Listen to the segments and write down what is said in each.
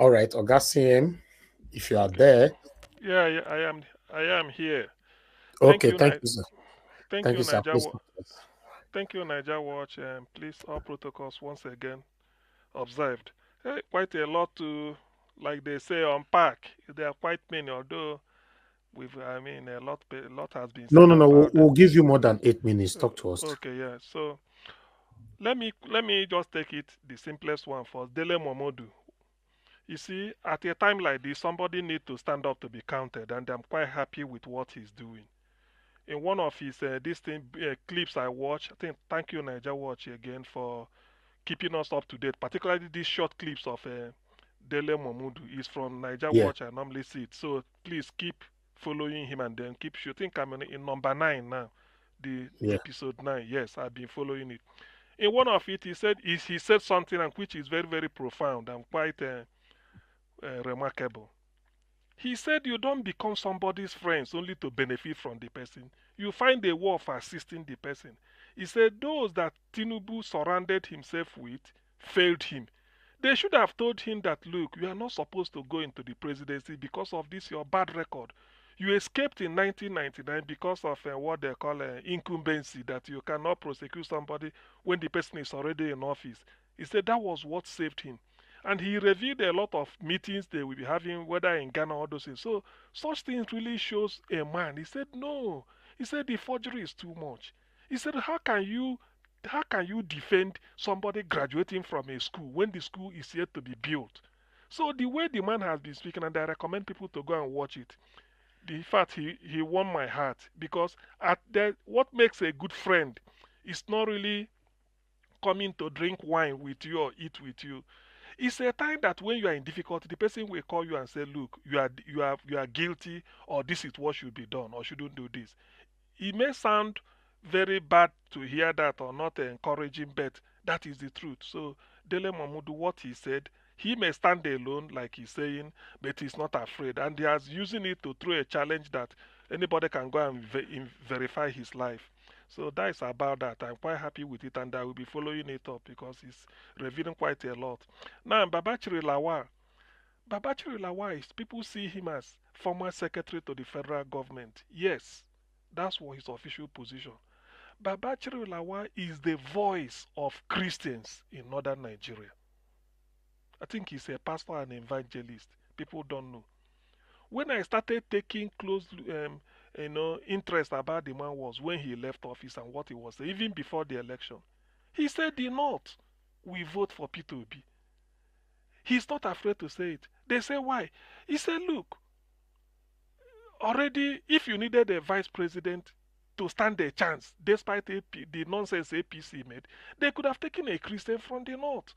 All right, Oga CM, if you are there. Yeah, yeah, I am here. Thank Okay, you, thank you, sir. thank Thank you, you, sir. Please. Thank you, Niger Watch, and please all protocols once again observed. Quite a lot to, like they say, unpack. There are quite many, although a lot has been No, said no, no. We'll, about them. we'll give you more than 8 minutes. Talk to us. Okay, yeah. So let me just take it the simplest one first. Dele Momodu. You see, at a time like this, somebody need to stand up to be counted, and I'm quite happy with what he's doing. In one of his clips I watched, I think thank you Niger Watch again for keeping us up to date, particularly these short clips of Dele Momudu is from Niger Yeah, Watch. I normally see it, so please keep following him and then keep shooting. I think I'm in number 9 now, the yeah. episode 9. Yes, I've been following it. In one of it, he said something and which is very very profound and quite remarkable. He said you don't become somebody's friends only to benefit from the person. You find a way of assisting the person. He said those that Tinubu surrounded himself with failed him. They should have told him that, look, you are not supposed to go into the presidency because of this your bad record. You escaped in 1999 because of what they call incumbency, that you cannot prosecute somebody when the person is already in office. He said that was what saved him. And he reviewed a lot of meetings they will be having, whether in Ghana or those things. So such things really shows a man. He said, no. He said the forgery is too much. He said, how can you defend somebody graduating from a school when the school is yet to be built? So the way the man has been speaking, and I recommend people to go and watch it. The fact he won my heart because what makes a good friend is not really coming to drink wine with you or eat with you. It's a time that when you are in difficulty, the person will call you and say, "Look, you are guilty, or this is what should be done, or shouldn't do this." It may sound very bad to hear that or not encouraging, but that is the truth. So Dele Mamudu, what he said, he may stand alone, like he's saying, but he's not afraid, and he has using it to throw a challenge that anybody can go and verify his life. So that is about that. I'm quite happy with it, and I will be following it up because it's revealing quite a lot. Now, Babachir Lawal is people see him as former secretary to the federal government. Yes, that's what his official position. Babachir Lawal is the voice of Christians in northern Nigeria. I think he's a pastor and evangelist. People don't know. When I started taking close, interest about the man was when he left office and what he was saying, even before the election. He said, "The North, we vote for P2B." He's not afraid to say it. They say, why? He said, look, already, if you needed a vice president to stand a chance, despite the nonsense APC made, they could have taken a Christian from the North.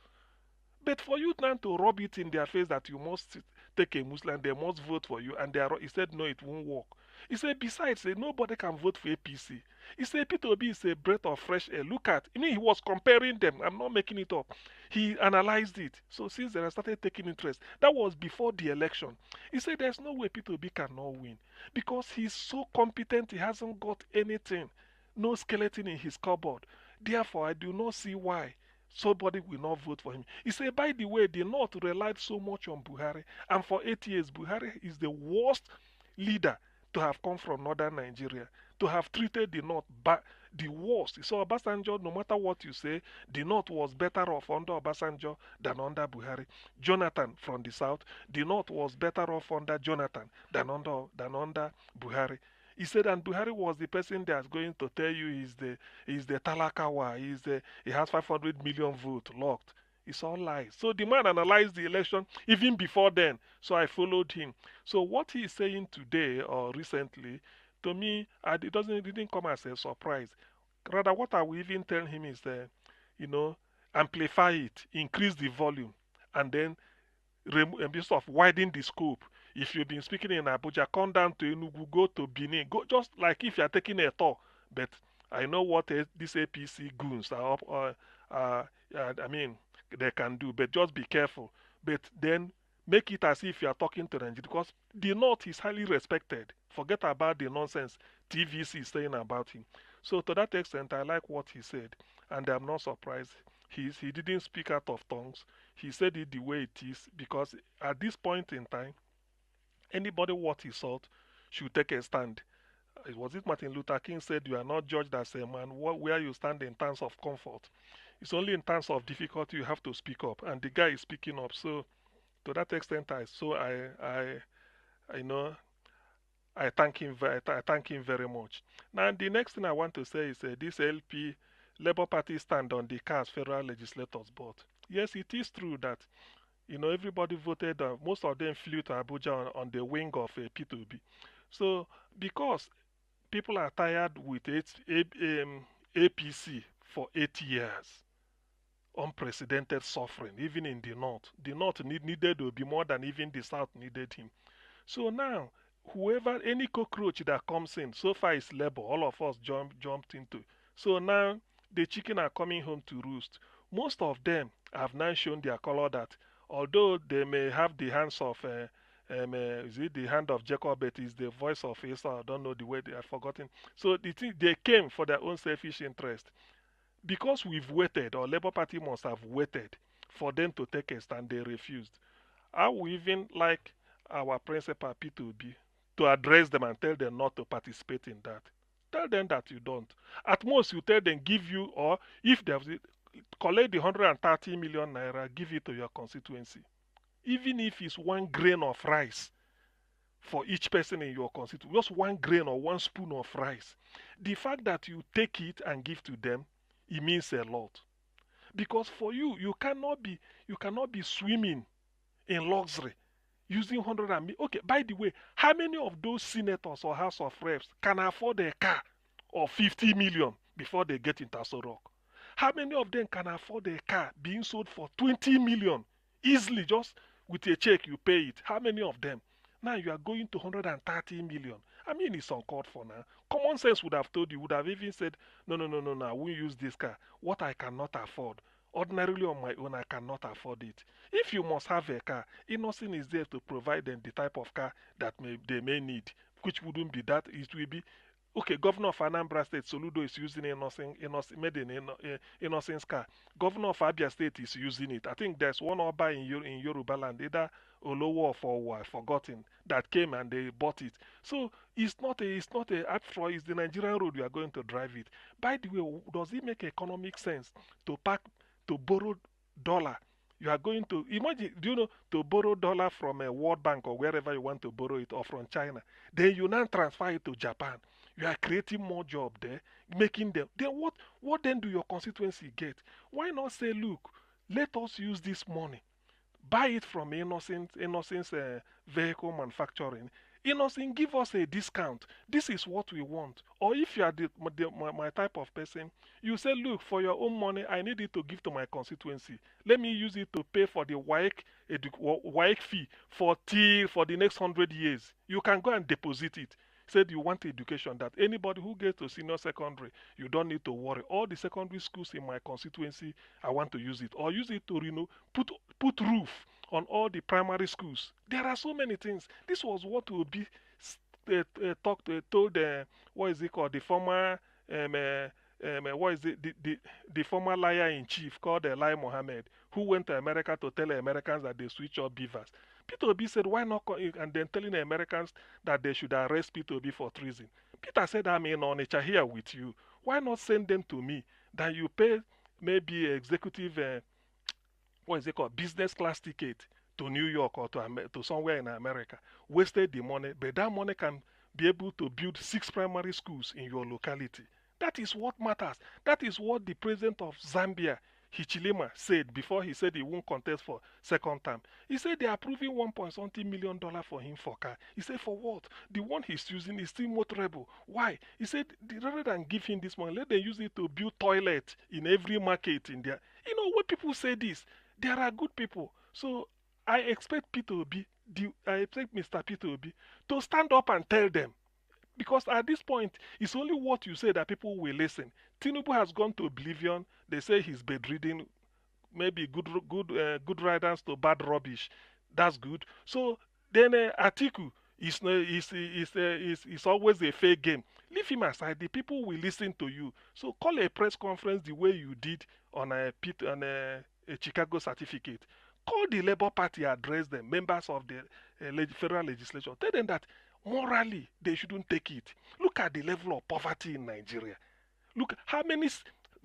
But for you now to rub it in their face that you must take a Muslim, they must vote for you, and he said, no, it won't work. He said, besides, nobody can vote for APC. He said, P2B is a breath of fresh air. Look at, he was comparing them. I'm not making it up. He analyzed it. So since then, I started taking interest. That was before the election. He said, there's no way P2B cannot win because he's so competent, he hasn't got anything, no skeleton in his cupboard. Therefore, I do not see why somebody will not vote for him. He said, by the way, the North relied so much on Buhari, and for 8 years, Buhari is the worst leader to have come from northern Nigeria, to have treated the North the worst. So Obasanjo, no matter what you say, the North was better off under Obasanjo than under Buhari. Jonathan from the South, the North was better off under Jonathan than under Buhari. He said, and Buhari was the person that's going to tell you he's the Talakawa, he has 500 million votes locked. It's all lies. So the man analyzed the election even before then. So I followed him. So what he is saying today or recently, to me, it didn't come as a surprise. Rather, what I will even tell him is, you know, amplify it, increase the volume, and then sort of widen the scope. If you've been speaking in Abuja, come down to Enugu, go to Benin, go just like if you're taking a tour. But I know what these APC goons are up, I mean, they can do, but just be careful. But then make it as if you are talking to Nigeria because the North is highly respected. Forget about the nonsense TVC is saying about him. So to that extent, I like what he said, and I'm not surprised he didn't speak out of tongues. He said it the way it is because at this point in time, anybody worth his salt should take a stand. Was it Martin Luther King said, "You are not judged as a man where you stand in times of comfort. It's only in times of difficulty you have to speak up." And the guy is speaking up. So to that extent, I know I thank him. I thank him very much. Now the next thing I want to say is this LP Labour Party stand on the cars federal legislators board. Yes, it is true that everybody voted. Most of them flew to Abuja on the wing of P2B. So because people are tired with APC for 8 years, unprecedented suffering, even in the north. The north needed to be more than even the south needed him. So now, any cockroach that comes in, so far is labor, all of us jumped into. So now, the chicken are coming home to roost. Most of them have now shown their color that although they may have the hands of, is it the hand of Jacob, it is the voice of Esau, I don't know the way they have forgotten. So they came for their own selfish interest. Because we've waited, or Labour Party must have waited for them to take a stand, they refused. I would even like our principal P2B to address them and tell them not to participate in that. Tell them that you don't. At most, you tell them give you, or if they have collect the 130 million naira, give it to your constituency. Even if it's 1 grain of rice for each person in your constituency, just 1 grain or 1 spoon of rice. The fact that you take it and give to them, it means a lot. Because for you, you cannot be swimming in luxury using 100 and okay, by the way, how many of those senators or House of Reps can afford a car of 50 million before they get into Aso Rock? How many of them can afford a car being sold for 20 million easily, just with a check you pay it? How many of them? Now you are going to 130 million. I mean, it's uncalled for now. Common sense would have told you, would have even said, no, no, no, no, no, I won't use this car. What I cannot afford. Ordinarily on my own, I cannot afford it. If you must have a car, Innocent is there to provide them the type of car that they may need, which wouldn't be that. It will be, okay, Governor of Anambra State, Soludo is using made in Innocent's car. Governor of Abia State is using it. I think there's one Oba in Yoruba land, either Olowo or I've forgotten, that came and they bought it. So it's not a after all, it's the Nigerian road we are going to drive it. By the way, does it make economic sense to borrow dollar? You are going to imagine, do you know, to borrow dollar from a World Bank or wherever you want to borrow it, or from China, then you now transfer it to Japan. You are creating more job there, making them. Then what then do your constituency get? Why not say, look, let us use this money, buy it from Innocent's vehicle manufacturing. Innocent, give us a discount. This is what we want. Or if you are my type of person, you say, look, for your own money, I need it to give to my constituency. Let me use it to pay for the WAEC fee for the next 100 years. You can go and deposit it. Said you want education, that anybody who gets to senior secondary, you don't need to worry. All the secondary schools in my constituency, I want to use it. Or use it to put roof on all the primary schools. There are so many things. This was what will be told, what is it called, the former what is it, the former liar in chief called Lai Mohammed, who went to America to tell the Americans that they switch up beavers. Peter Obi said, why not, and then telling the Americans that they should arrest Peter Obi for treason. Peter said, I'm in Onitsha here with you. Why not send them to me? Then you pay maybe executive, what is it called, business class ticket to New York or to somewhere in America. Wasted the money, but that money can be able to build 6 primary schools in your locality. That is what matters. That is what the president of Zambia, Hichilema, said before he said he won't contest for second term. He said they are approving $1.something million for him for car. He said, for what? The one he's using is still motorable. Why? He said, rather than give him this money, let them use it to build toilet in every market in there. You know, when people say this, there are good people. So I expect I expect Mr. P2B to stand up and tell them. Because at this point, it's only what you say that people will listen. Tinubu has gone to oblivion. They say he's bedridden. Maybe good riders to bad rubbish. That's good. So then Atiku is always a fair game. Leave him aside. The people will listen to you. So call a press conference the way you did on a Chicago certificate. Call the Labour Party, address them, members of the federal legislature. Tell them that morally they shouldn't take it. Look at the level of poverty in Nigeria. Look, how many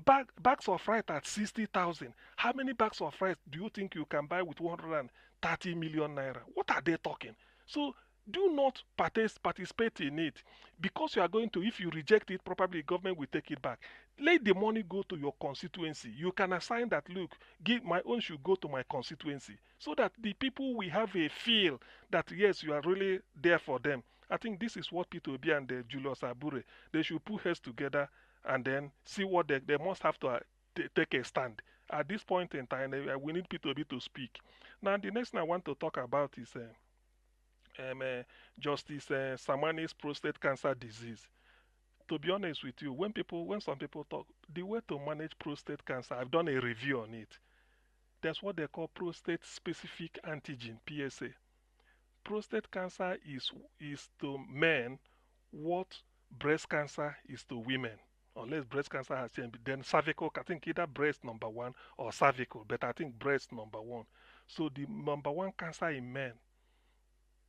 bags of rice at 60,000? How many bags of rice do you think you can buy with 130 million naira? What are they talking? So do not participate in it, because you are going to, if you reject it, probably the government will take it back. Let the money go to your constituency. You can assign that, look, give my own should go to my constituency, so that the people will have a feel that yes, you are really there for them. I think this is what P2B and Julius Abure, they should put heads together and then see what they must have to take a stand. At this point in time, we need P2B to speak. Now, the next thing I want to talk about is Justice Samani's prostate cancer disease. To be honest with you, when some people talk, the way to manage prostate cancer, I've done a review on it. That's what they call prostate specific antigen (PSA). Prostate cancer is to men what breast cancer is to women. Unless breast cancer has changed, then cervical, I think either breast number one or cervical, but I think breast number one. So the number one cancer in men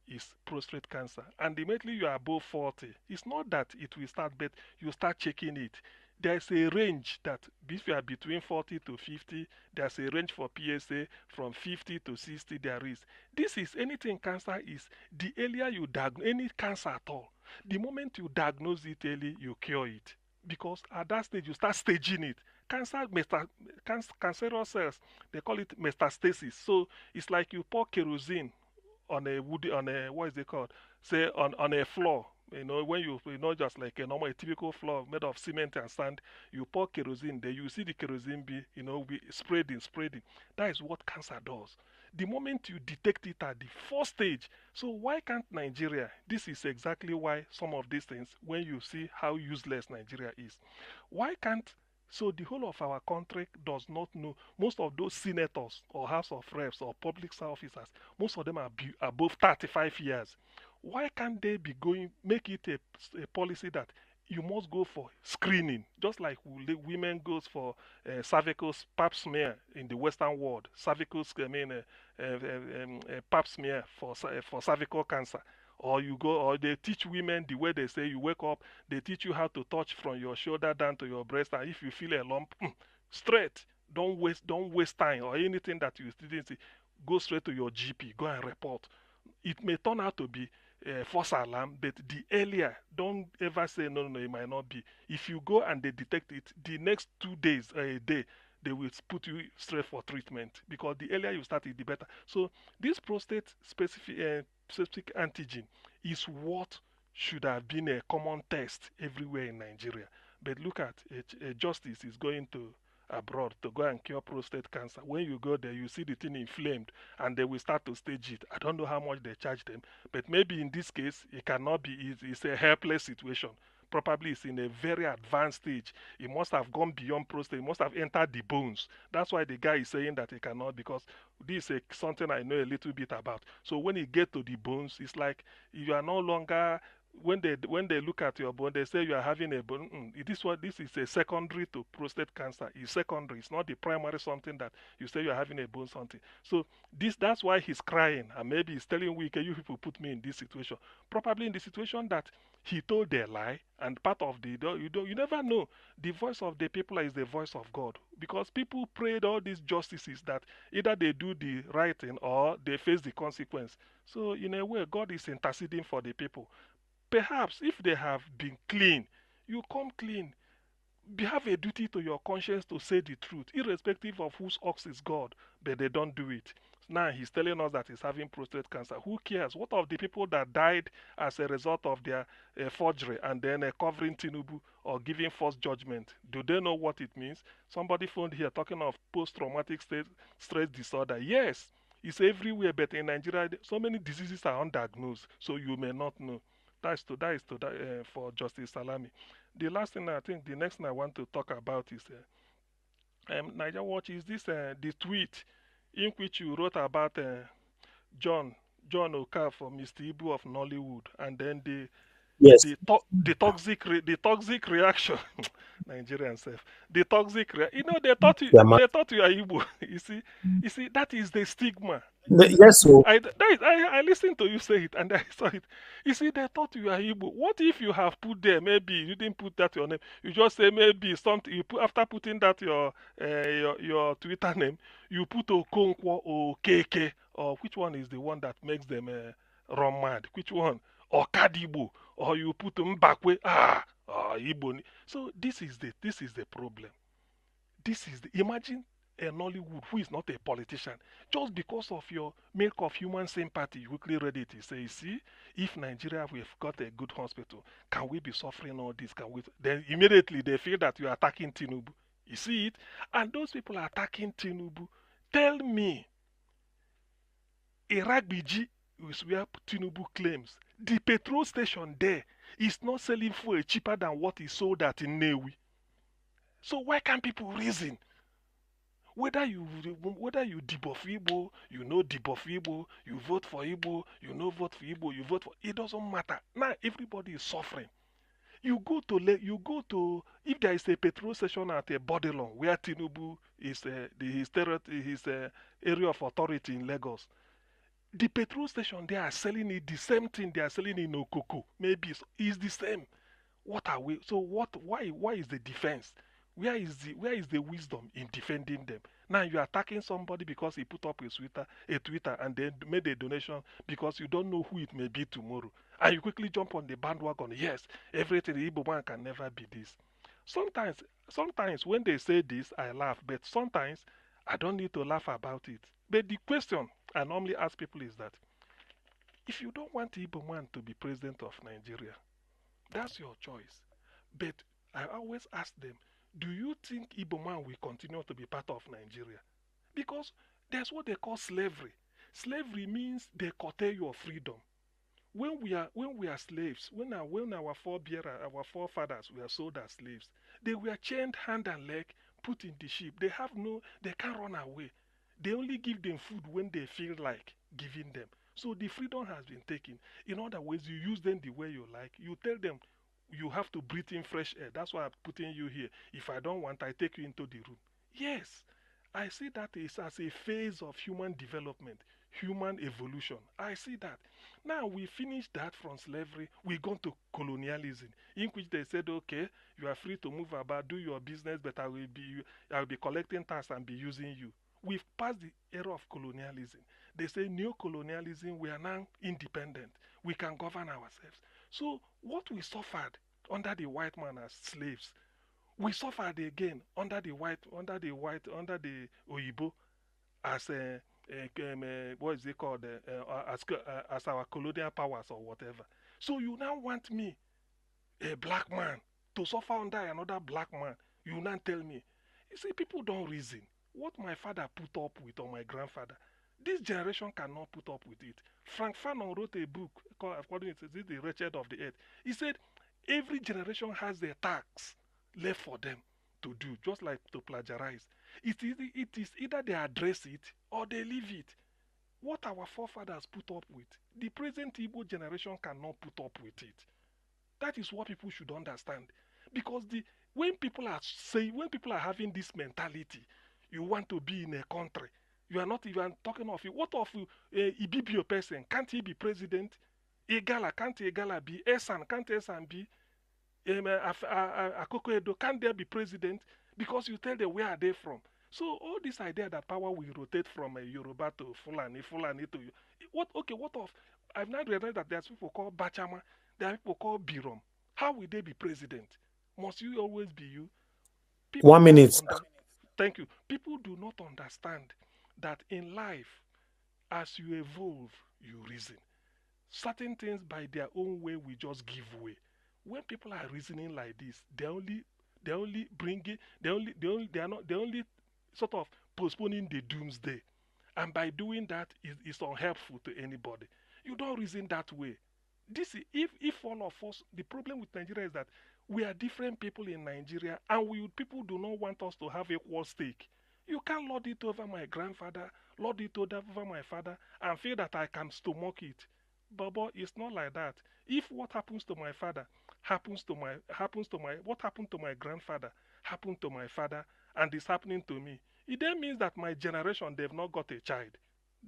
is prostate cancer. And immediately you are above 40, it's not that it will start, but you start checking it. There's a range that if you are between 40 to 50, there's a range for PSA from 50 to 60 there is. This is anything cancer is, the earlier you diagnose any cancer at all, the moment you diagnose it early, you cure it. Because at that stage, you start staging it. Cancerous cells, they call it metastasis. So it's like you pour kerosene on a wood, on a, what is it called, say on a floor, when you know, just like a typical floor made of cement and sand, you pour kerosene there, you see the kerosene be spreading. That is what cancer does the moment you detect it at the first stage. So why can't Nigeria, this is exactly why some of these things, when you see how useless Nigeria is, why can't, so the whole of our country does not know, most of those senators or House of Reps or public officers, most of them are above 35 years. Why can't they be going, make it a policy that you must go for screening, just like women goes for cervical pap smear in the Western world, cervical, pap smear for cervical cancer, or you go, or they teach women the way they say you wake up, they teach you how to touch from your shoulder down to your breast, and if you feel a lump, straight, don't waste time or anything that you didn't see, go straight to your GP, go and report. It may turn out to be false alarm, but the earlier, don't ever say no, it might not be. If you go and they detect it, the next 2 days, a day, they will put you straight for treatment, because the earlier you start it, the better. So this prostate specific antigen is what should have been a common test everywhere in Nigeria. But look at it, justice is going to abroad to go and cure prostate cancer. When you go there, you see the thing inflamed, and they will start to stage it. I don't know how much they charge them, but maybe in this case, it cannot be. It's a helpless situation. Probably it's in a very advanced stage. It must have gone beyond prostate. It must have entered the bones. That's why the guy is saying that it cannot, because this is something I know a little bit about. So when it gets to the bones, it's like you are no longer, when they look at your bone, they say you are having a bone. This is a secondary to prostate cancer. It's secondary. It's not the primary something that you say you are having a bone something. So that's why he's crying, and maybe he's telling we, you people put me in this situation. Probably in the situation that he told a lie, and part of you never know. The voice of the people is the voice of God, because people prayed all these justices that either they do the right thing or they face the consequence. So in a way, God is interceding for the people. Perhaps if they have been clean, you come clean. Have a duty to your conscience to say the truth, irrespective of whose ox is God, but they don't do it. Now he's telling us that he's having prostate cancer. Who cares? What of the people that died as a result of their forgery and then covering Tinubu or giving false judgment? Do they know what it means? Somebody phoned here talking of post-traumatic stress disorder. Yes, it's everywhere, but in Nigeria, so many diseases are undiagnosed, so you may not know. That is for Justice Salami. The last thing, I think, the next thing I want to talk about is NAIJA Watch. Is this the tweet in which you wrote about John John Okafor, Mr. Ibu of Nollywood, and then Yes. The toxic reaction. Nigerian self. The toxic you know, Yeah, man. they thought you are Igbo. You see, that is the stigma. Yes, so I listened to you say it and I saw it. You see, they thought you are Igbo. What if you have put there, maybe you didn't put that your name. You just say maybe something you put after putting that your Twitter name, you put Okonkwo or KK, or which one is the one that makes them run mad? Which one? Or Kadibo, or you put Mbakwe, Igbo. So this is the problem. This is the imagine a Nollywood who is not a politician, just because of your milk of human sympathy, you quickly read it. You say, see, if Nigeria we've got a good hospital, can we be suffering all this? Can we? Then immediately they feel that you are attacking Tinubu. You see it, and those people are attacking Tinubu. Tell me, Iragbiji is where Tinubu claims the petrol station there is not selling fuel cheaper than what is sold at in Newi. So why can't people reason? Whether you debuff Igbo, you know debuff Igbo, you vote for Igbo, you know vote for Igbo, you vote for it doesn't matter. Now everybody is suffering. You go to if there is a petrol station at a Bodilon where Tinubu is his area of authority in Lagos. The petrol station they are selling it the same thing they are selling in Okoko. Maybe it's the same. What are we? So what? Why is the defense? Where is the wisdom in defending them? Now you are attacking somebody because he put up a Twitter and then made a donation because you don't know who it may be tomorrow, and you quickly jump on the bandwagon. Yes, everything the Igbo man can never be this. Sometimes, sometimes when they say this, I laugh, but sometimes I don't need to laugh about it. But the question I normally ask people is that if you don't want Igbo man to be president of Nigeria, that's your choice. But I always ask them, do you think Igbo man will continue to be part of Nigeria? Because there's what they call slavery. Slavery means they curtail your freedom. When we are slaves, when our forefathers were sold as slaves, they were chained hand and leg, put in the ship. They can't run away. They only give them food when they feel like giving them. So the freedom has been taken. In other words, you use them the way you like. You tell them you have to breathe in fresh air. That's why I'm putting you here. If I don't want, I take you into the room. Yes, I see that as a phase of human development, human evolution. I see that. Now we finished that from slavery, we go to colonialism, in which they said, okay, you are free to move about, do your business, but I will be collecting tax and be using you. We've passed the era of colonialism. They say neo-colonialism, we are now independent. We can govern ourselves. So what we suffered under the white man as slaves, we suffered again under the Oyibo as what is it called as our colonial powers or whatever. So you now want me, a black man, to suffer under another black man? You now tell me? You see, people don't reason. What my father put up with or my grandfather, this generation cannot put up with it. Frank Fanon wrote a book called, according to The Wretched of the Earth. He said every generation has their tax left for them to do, just like to plagiarize. It is either they address it or they leave it. What our forefathers put up with, the present Igbo generation cannot put up with it. That is what people should understand. Because when people are having this mentality, you want to be in a country, you are not even talking of it. What of Ibibio person? Can't he be president? Igala, can't Igala be? Esan, can't Esan be? Akoko Edo, can't there be president? Because you tell them where are they from. So all this idea that power will rotate from Yoruba to Fulani, Fulani to what of? I've now realized that there's people called Bachama, there are people called Birom. How will they be president? Must you always be you? People 1 minute. Thank you. People do not understand that in life, as you evolve, you reason. Certain things by their own way will just give way. When people are reasoning like this, they only bring it, they only sort of postponing the doomsday. And by doing that, it's unhelpful to anybody. You don't reason that way. If all of us, the problem with Nigeria is that we are different people in Nigeria, and people do not want us to have equal stake. You can't lord it over my grandfather, lord it over my father, and feel that I can stomach it. But it's not like that. If what happens to my father what happened to my grandfather happened to my father and is happening to me, it then means that my generation they've not got a child.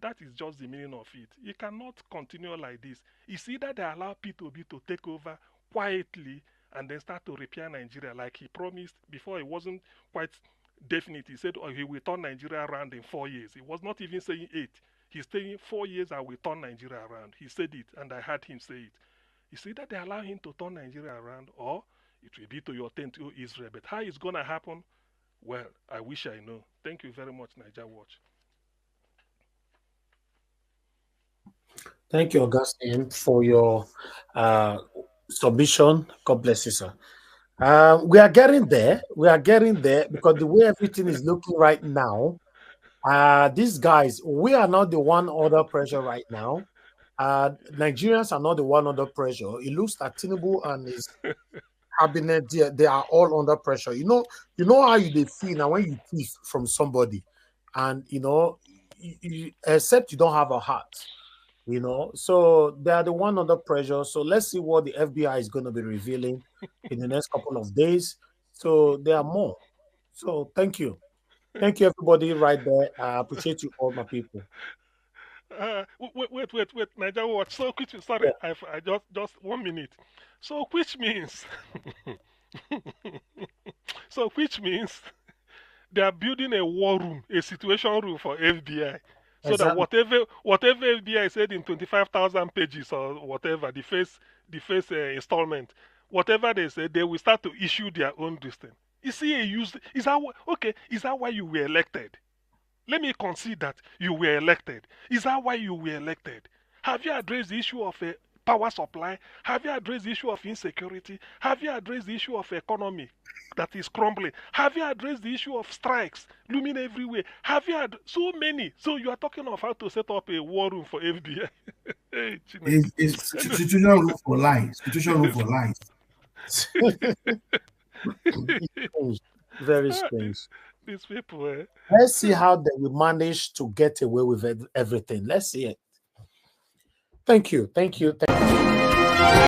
That is just the meaning of it. You cannot continue like this. It's either they allow P2B to take over quietly and then start to repair Nigeria like he promised before. It wasn't quite definite. He said, oh, he will turn Nigeria around in 4 years. He was not even saying 8. He's saying 4 years I will turn Nigeria around. He said it, and I heard him say it. It's either they allow him to turn Nigeria around or it will be to your tent, to Israel. But how it's going to happen, well, I wish I know. Thank you very much, NAIJA Watch. Thank you, Augustine, for your submission. God bless you, sir. We are getting there. We are getting there because the way everything is looking right now, these guys, we are not the one under pressure right now. Nigerians are not the one under pressure. It looks like Tinubu and his cabinet, they are all under pressure. You know how you feel now when you thief from somebody, and except you don't have a heart. So they are the one under pressure. So let's see what the FBI is going to be revealing in the next couple of days. So there are more. So thank you everybody right there. I appreciate you all, my people. Wait, NAIJA Watch. So which, sorry, yeah. I just 1 minute. So which means which means they are building a war room, a situation room for FBI. So exactly. That whatever FBI said in 25,000 pages or whatever, the first installment, whatever they said, they will start to issue their own distance. Is that why you were elected? Let me concede that you were elected. Is that why you were elected? Have you addressed the issue of power supply? Have you addressed the issue of insecurity? Have you addressed the issue of economy that is crumbling? Have you addressed the issue of strikes looming everywhere? Have you had so many? So you are talking of how to set up a war room for FBI. It's situation room for lies. Situation room for lies. Very strange. These people. Let's see how they will manage to get away with everything. Let's see it. Thank you.